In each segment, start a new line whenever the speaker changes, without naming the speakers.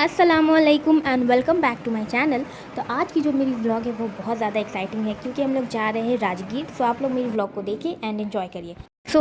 अस्सलामुअलैकुम and welcome back to my channel. तो आज की जो मेरी व्लॉग है वो बहुत ज़्यादा एक्साइटिंग है क्योंकि हम लोग जा रहे हैं राजगीर। सो आप लोग मेरी व्लॉग को देखिए एंड एंजॉय करिए।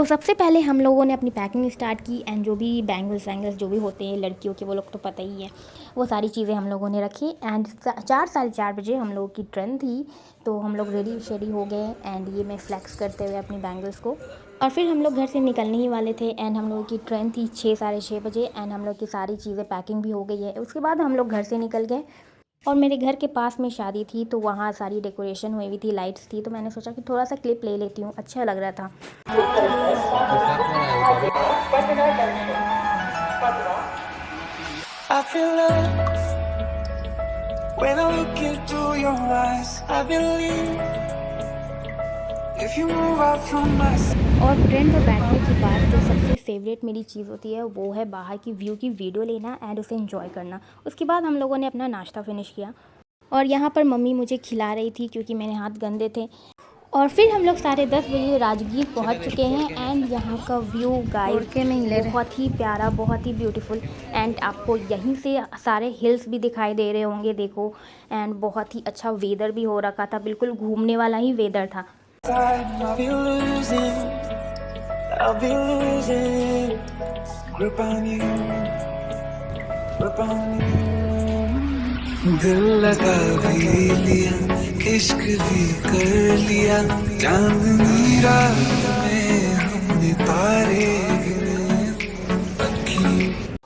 सबसे पहले हम लोगों ने अपनी पैकिंग स्टार्ट की एंड जो भी बैंगल्स वैंगल्स जो भी होते हैं लड़कियों के वो लोग तो पता ही है, वो सारी चीज़ें हम लोगों ने रखी एंड 4 साढ़े 4 बजे हम लोगों की ट्रेन थी। तो हम लोग रेडी शेडी हो गए एंड ये मैं फ्लैक्स करते हुए अपनी बैंगल्स को, और फिर हम लोग घर से निकलने ही वाले थे एंड हम लोगों की ट्रेन थी 6 साढ़े 6 बजे एंड हम लोग की सारी चीज़ें पैकिंग भी हो गई है। उसके बाद हम लोग घर से निकल गए और मेरे घर के पास में शादी थी तो वहाँ सारी डेकोरेशन हुई हुई थी, लाइट्स थी, तो मैंने सोचा कि थोड़ा सा क्लिप ले लेती हूँ, अच्छा लग रहा था। I feel love when I look into your eyes. I believe if you move out from my side. और ट्रेन पर बैठने के बाद जो सबसे फेवरेट मेरी चीज़ होती है वो है बाहर की व्यू की वीडियो लेना एंड उसे एंजॉय करना। उसके बाद हम लोगों ने अपना नाश्ता फिनिश किया और यहाँ पर मम्मी मुझे खिला रही थी क्योंकि मेरे हाथ गंदे थे। और फिर हम लोग 10:30 बजे राजगीर पहुँच चुके हैं एंड यहाँ का व्यू गाइस बहुत ही प्यारा, बहुत ही ब्यूटीफुल एंड आपको यहीं से सारे हिल्स भी दिखाई दे रहे होंगे, देखो। एंड बहुत ही अच्छा वेदर भी हो रखा था, बिल्कुल घूमने वाला ही वेदर था। I'll be losing grip on you, grip on you. दिल लगा भी लिया, इश्क भी कर लिया, चांदनी रात में हमने तारे गिने।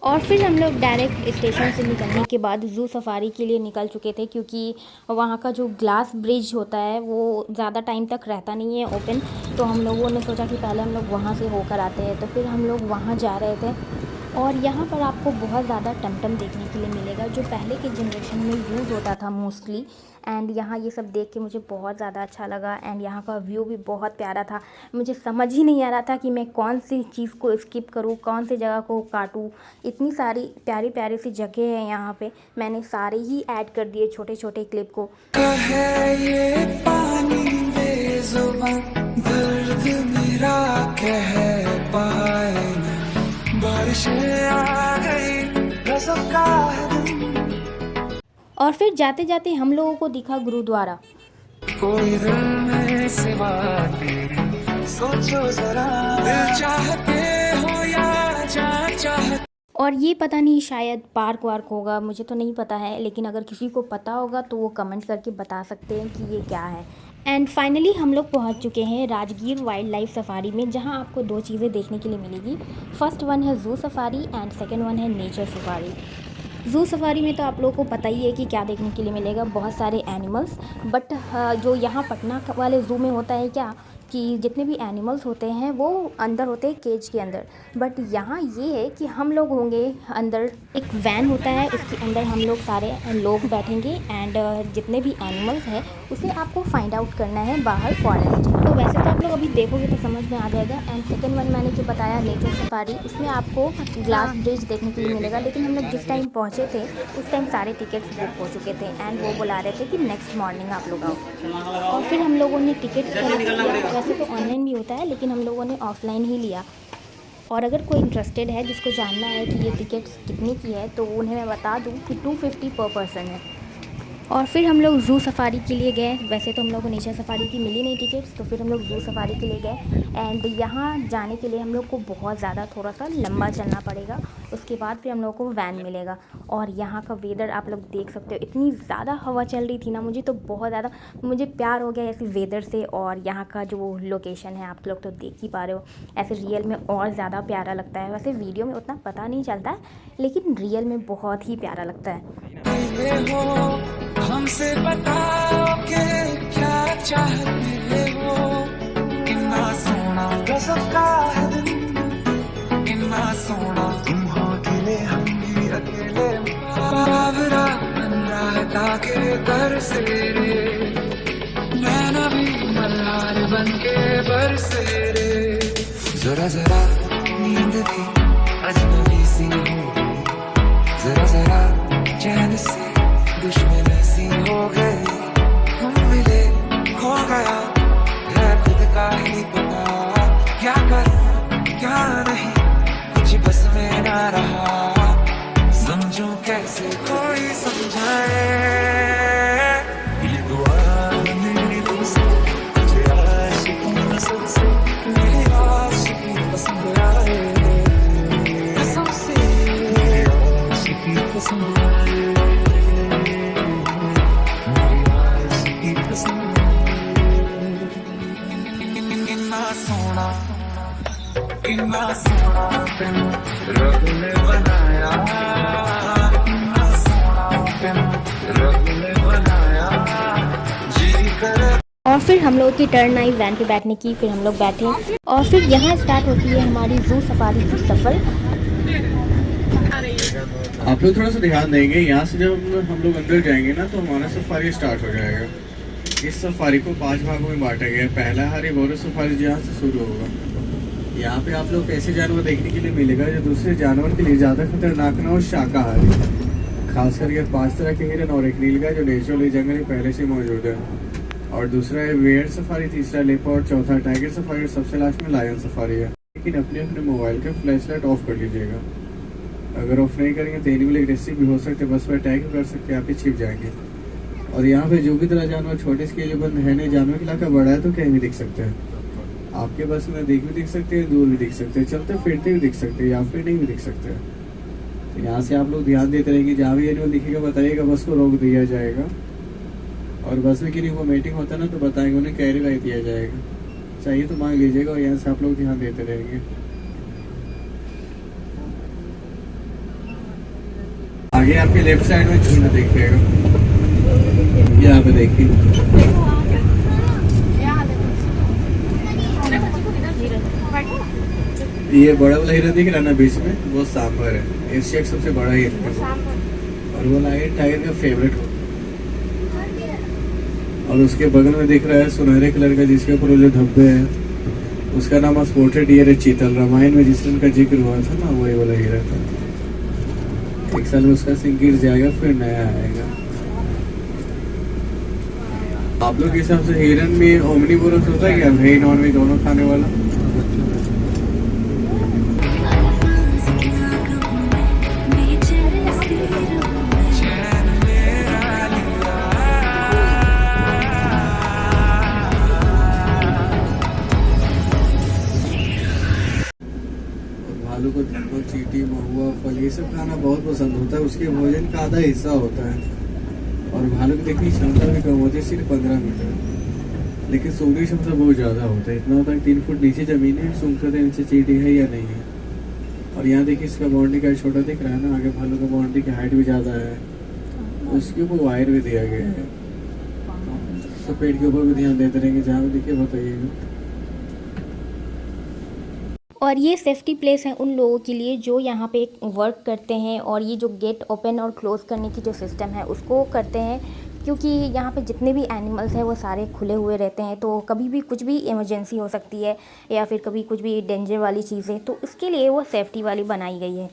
और फिर हम लोग डायरेक्ट स्टेशन से निकलने के बाद ज़ू सफारी के लिए निकल चुके थे क्योंकि वहाँ का जो ग्लास ब्रिज होता है वो ज़्यादा टाइम तक रहता नहीं है ओपन। तो हम लोगों ने सोचा कि पहले हम लोग वहाँ से होकर आते हैं, तो फिर हम लोग वहाँ जा रहे थे। और यहाँ पर आपको बहुत ज़्यादा टमटम देखने के लिए मिलेगा जो पहले के जनरेशन में यूज़ होता था मोस्टली। एंड यहाँ ये सब देख के मुझे बहुत ज़्यादा अच्छा लगा एंड यहाँ का व्यू भी बहुत प्यारा था। मुझे समझ ही नहीं आ रहा था कि मैं कौन सी चीज़ को स्किप करूँ, कौन सी जगह को काटूँ। इतनी सारी प्यारी प्यारी सी जगह है यहाँ पे, मैंने सारे ही ऐड कर दिए छोटे छोटे क्लिप को। और फिर जाते जाते हम लोगों को दिखा गुरुद्वारा। कोई दिल में सिवा तेरे, सोचो जरा, दिल चाहते हो या जान चाहते। और ये पता नहीं शायद पार्क वार्क होगा, मुझे तो नहीं पता है, लेकिन अगर किसी को पता होगा तो वो कमेंट करके बता सकते हैं कि ये क्या है। एंड फाइनली हम लोग पहुंच चुके हैं राजगीर वाइल्ड लाइफ सफारी में, जहां आपको 2 चीज़ें देखने के लिए मिलेगी। फर्स्ट वन है zoo safari and second one है नेचर सफारी। ज़ू सफारी में तो आप लोगों को पता ही है कि क्या देखने के लिए मिलेगा, बहुत सारे एनिमल्स। बट जो यहाँ पटना वाले ज़ू में होता है क्या कि जितने भी एनिमल्स होते हैं वो अंदर होते हैं केज के अंदर। बट यहाँ ये है कि हम लोग होंगे अंदर, एक वैन होता है उसके अंदर हम लोग सारे लोग बैठेंगे एंड जितने भी एनिमल्स हैं उसे आपको फाइंड आउट करना है बाहर फॉरेस्ट। तो वैसे तो आप लोग अभी देखोगे तो समझ में आ जाएगा। एंड सेकेंड वन मैंने जो बताया नेचर सफारी, उसमें आपको ग्लास ब्रिज देखने के लिए मिलेगा। लेकिन हम लोग जिस टाइम पहुँचे थे उस टाइम सारे टिकट्स बुक हो चुके थे एंड वो बुला रहे थे कि नेक्स्ट मॉर्निंग आप लोग आओ। और फिर हम लोगों ने टिकट खरीद लिया। वैसे तो ऑनलाइन भी होता है लेकिन हम लोगों ने ऑफ़लाइन ही लिया। और अगर कोई इंटरेस्टेड है जिसको जानना है कि ये टिकट्स कितने की है तो उन्हें मैं बता दूं कि 250 पर पर्सन है। और फिर हम लोग ज़ू सफारी के लिए गए। वैसे तो हम लोग को नेचर सफारी की मिली नहीं टिकट्स, तो फिर हम लोग ज़ू सफारी के लिए गए। एंड यहाँ जाने के लिए हम लोग को बहुत ज़्यादा थोड़ा सा लंबा चलना पड़ेगा, उसके बाद फिर हम लोग को वैन मिलेगा। और यहाँ का वेदर आप लोग देख सकते हो, इतनी ज़्यादा हवा चल रही थी ना, मुझे तो बहुत ज़्यादा मुझे प्यार हो गया ऐसे वेदर से। और यहाँ का जो लोकेशन है आप लोग तो देख ही पा रहे हो, ऐसे रियल में और ज़्यादा प्यारा लगता है। वैसे वीडियो में उतना पता नहीं चलता है लेकिन रियल में बहुत ही प्यारा लगता है। हमसे बताओ कि क्या चाहते हो, कितना सोना सबका है दिन, कितना सोना तुम हो अकेले हम भी अकेले, बाबरा रहता के घर से रे, मैं भी मल्हार बन के बरसे रे। जरा जरा नींद भी अजनबी सी हो गई, जरा जरा चैन से दुश्मनी सी हो गई, हम मिले हो गया है खुद का ही पता, क्या कर क्या नहीं कुछ बस में ना रहा, समझो कैसे और फिर हम लोग की टर्न आई वैन पे बैठने की। फिर हम लोग बैठे और फिर यहाँ स्टार्ट होती है हमारी जू सफारी की सफर।
आप लोग थोड़ा सा ध्यान देंगे, यहाँ से जब हम लोग अंदर जाएंगे ना तो हमारा सफारी स्टार्ट हो जाएगा। इस सफारी को 5 भागों में बांटा गया है। पहला हरिबोरो सफारी जहाँ से शुरू होगा। यहाँ पे आप लोग ऐसे जानवर देखने के लिए मिलेगा जो दूसरे जानवर के लिए ज़्यादा खतरनाक ना हो, शाकाहारी। खास करके 5 तरह के हिरन और एक नीलगाय जो नेचुरली जंगल में पहले से मौजूद है। और दूसरा है वेयर सफारी, तीसरा लेपर्ड, चौथा टाइगर सफारी और सबसे लास्ट में लायन सफारी है। लेकिन अपने अपने मोबाइल के फ्लैश लाइट ऑफ कर लीजिएगा। अगर ऑफ नहीं करेंगे तो एनिमल एग्रेसिव भी हो सकते, बस पर अटैक भी कर सकते हैं, आप ही छिप जाएंगे। और यहाँ पे जो भी तरह जानवर छोटे स्केलेबल है नहीं, जानवर का इलाका बड़ा है तो कहीं भी दिख सकते हैं। आपके बस में नज़दीक भी दिख सकते हैं, दूर भी दिख सकते हैं, चलते फिरते भी दिख सकते हैं या फिर नहीं भी दिख सकते हैं। तो यहाँ से आप लोग ध्यान देते रहेंगे, जहाँ भी एनिमल दिखेगा बताइएगा, बस को रोक दिया जाएगा। और बस में किन्हीं को मीटिंग होता है ना तो बताएंगे, उन्हें कैरी लाई दिया जाएगा, चाहिए तो मांग लीजिएगा। और यहाँ से आप लोग ध्यान देते रहेंगे। आगे आपके लेफ्ट साइड में झील देखिएगा, यहाँ पे देखिए। ये बड़ा वाला हिरन दिख रहा है ना बीच में, वो सांबर है। एशिया का सबसे बड़ा हिरन है और वो लायन टाइगर का फेवरेट। और उसके बगल में दिख रहा है सुनहरे कलर का, जिसके ऊपर जो धब्बे हैं उसका नाम स्पॉटेड डियर है, चीतल। रामायण में जिस हिरन का जिक्र हुआ था ना, वही वाला हिरन था। एक साल में उसका सिंह गिर जाएगा, फिर नया आएगा। आप लोग के हिसाब से हिरन में ओमनीवोरस होता है क्या, वेज नॉन वेज दोनों खाने वाला? भालू को चींटी, महुआ, फल ये सब खाना बहुत पसंद होता है। उसके भोजन का आधा हिस्सा होता है। और भालू की देखने की क्षमता भी कम होती है, सिर्फ 15 मीटर, लेकिन सूंघने की क्षमता बहुत ज़्यादा होता है। इतना होता है 3 फुट नीचे ज़मीन है, सूंघ सकते नीचे चींटी है या नहीं है। और यहाँ देखिए इसका बाउंड्री का छोटा दिख रहा है ना, आगे भालू का बाउंड्री की हाइट भी ज़्यादा है, उसके ऊपर वायर भी दिया गया है। तो पेड़ के ऊपर भी ध्यान देते रहेंगे, जहाँ भी देखिए बताइएगा।
और ये सेफ्टी प्लेस है उन लोगों के लिए जो यहाँ पे वर्क करते हैं और ये जो गेट ओपन और क्लोज़ करने की जो सिस्टम है उसको करते हैं, क्योंकि यहाँ पे जितने भी एनिमल्स हैं वो सारे खुले हुए रहते हैं। तो कभी भी कुछ भी इमरजेंसी हो सकती है या फिर कभी कुछ भी डेंजर वाली चीज़ें, तो उसके लिए वो सेफ्टी वाली बनाई गई है।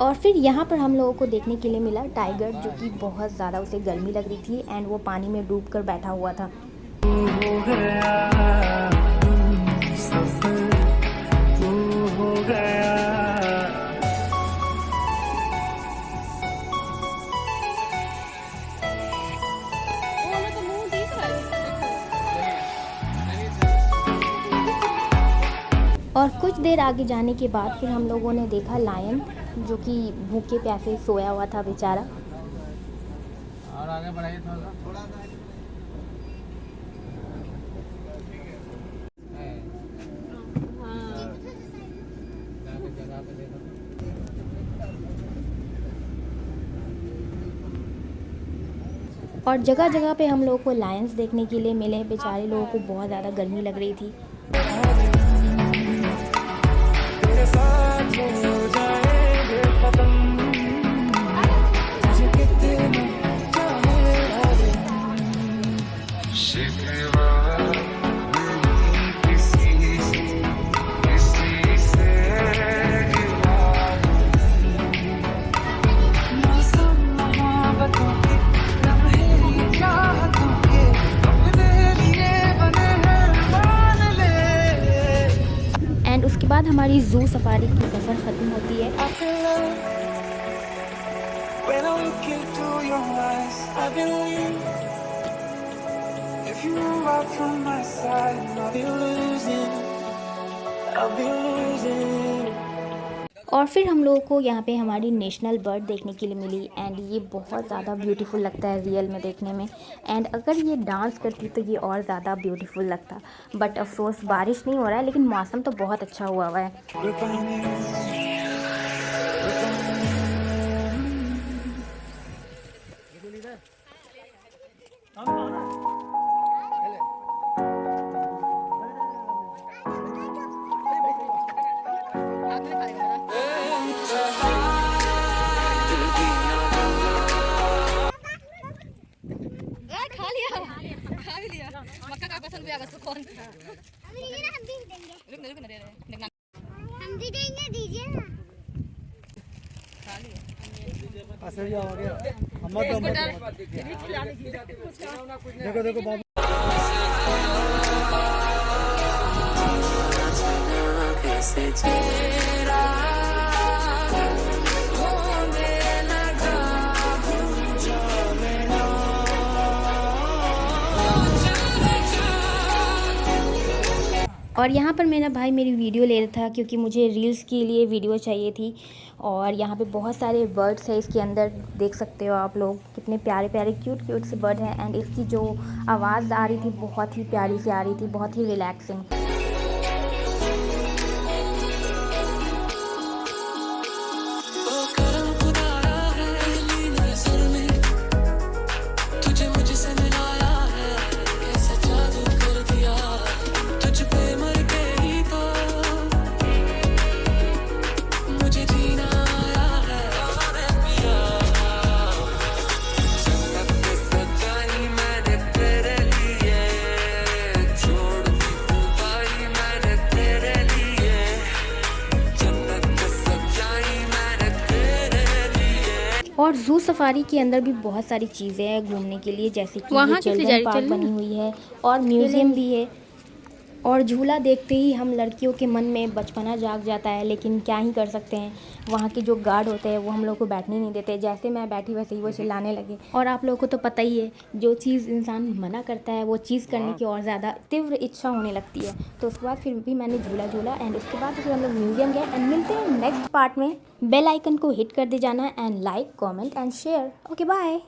और फिर यहाँ पर हम लोगों को देखने के लिए मिला टाइगर, जो कि बहुत ज़्यादा उसे गर्मी लग रही थी एंड वो पानी में डूब कर बैठा हुआ था। और कुछ देर आगे जाने के बाद फिर हम लोगों ने देखा लायन, जो कि भूखे प्यासे सोया हुआ था बेचारा।
और आगे बढ़ाइए थोड़ा सा।
और जगह जगह पे हम लोगों को लायंस देखने के लिए मिले। बेचारे लोगों को बहुत ज़्यादा गर्मी लग रही थी। एंड उसके बाद हमारी जू सफारी की सफ़र ख़त्म होती है। When I look into your eyes, I believe if you move out from my side, I'll be losing.
और फिर हम लोगों को यहाँ पे हमारी नेशनल बर्ड देखने के लिए मिली एंड ये बहुत ज़्यादा ब्यूटीफुल लगता है रियल में देखने में। एंड अगर ये डांस करती तो ये और ज़्यादा ब्यूटीफुल लगता। बट अफसोस बारिश नहीं हो रहा है, लेकिन मौसम तो बहुत अच्छा हुआ है।
मक्का का पसंद भी आगा तो कौन हम दीजिए ना, हम भी देंगे। रुक ना दे रहे देखना हम भी देंगे, दीजिए ना। खा लिया असर हो गया अम्मा तो देखो देखो बाबू कैसे चेहरा
और यहाँ पर मेरा भाई मेरी वीडियो ले रहा था क्योंकि मुझे रील्स के लिए वीडियो चाहिए थी। और यहाँ पे बहुत सारे बर्ड्स है इसके अंदर, देख सकते हो आप लोग कितने प्यारे प्यारे क्यूट क्यूट से बर्ड हैं। एंड इसकी जो आवाज़ आ रही थी बहुत ही प्यारी सी आ रही थी, बहुत ही रिलैक्सिंग। और जू सफारी के अंदर भी बहुत सारी चीज़ें हैं घूमने के लिए, जैसे कि ये चिल्ड्रन पार्क बनी हुई है और म्यूज़ियम भी है। और झूला देखते ही हम लड़कियों के मन में बचपना जाग जाता है, लेकिन क्या ही कर सकते हैं, वहाँ के जो गार्ड होते हैं वो हम लोग को बैठने नहीं देते। जैसे मैं बैठी वैसे ही वो चिल्लाने लगे। और आप लोगों को तो पता ही है, जो चीज़ इंसान मना करता है वो चीज़ करने की और ज़्यादा तीव्र इच्छा होने लगती है। तो उसके बाद फिर भी मैंने झूला झूला एंड उसके बाद फिर हम लोग म्यूज़ियम गए। एंड मिलते हैं नेक्स्ट पार्ट में। बेल आइकन को हिट कर दे जाना and like comment and share. Okay bye.